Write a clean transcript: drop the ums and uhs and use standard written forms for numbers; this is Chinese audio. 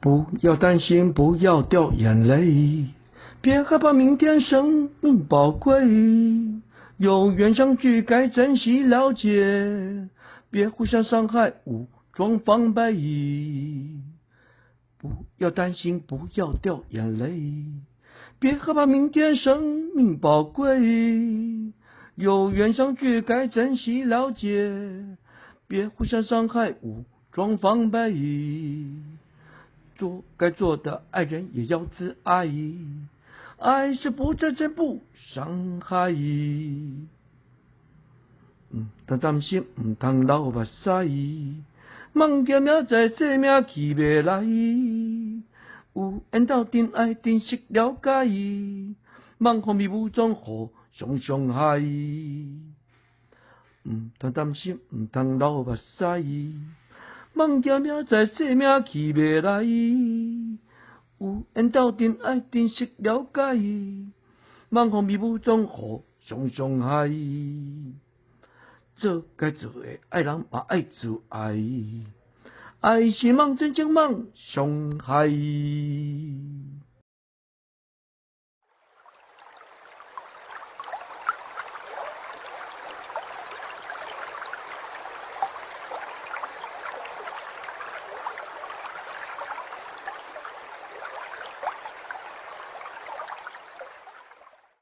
不要担心，不要掉眼泪，别害怕，明天生命宝贵，有缘相聚该珍惜了解，别互相伤害，武装防备。不要担心，不要掉眼泪，别害怕，明天生命宝贵，有缘相聚该珍惜了解，别互相伤害，武装防备。做该做的，爱人也要自爱，爱是不真正不伤害。通担心，唔通流目屎，梦见明知生命去袂来，有缘斗阵爱珍惜了解，茫风迷雾中互相伤害。通担心，唔通流目屎，梦见明知生命去袂来，有缘斗阵爱珍惜了解，茫风迷雾中互相伤害。做该做的，爱人嘛爱自爱，爱是梦真正梦伤害。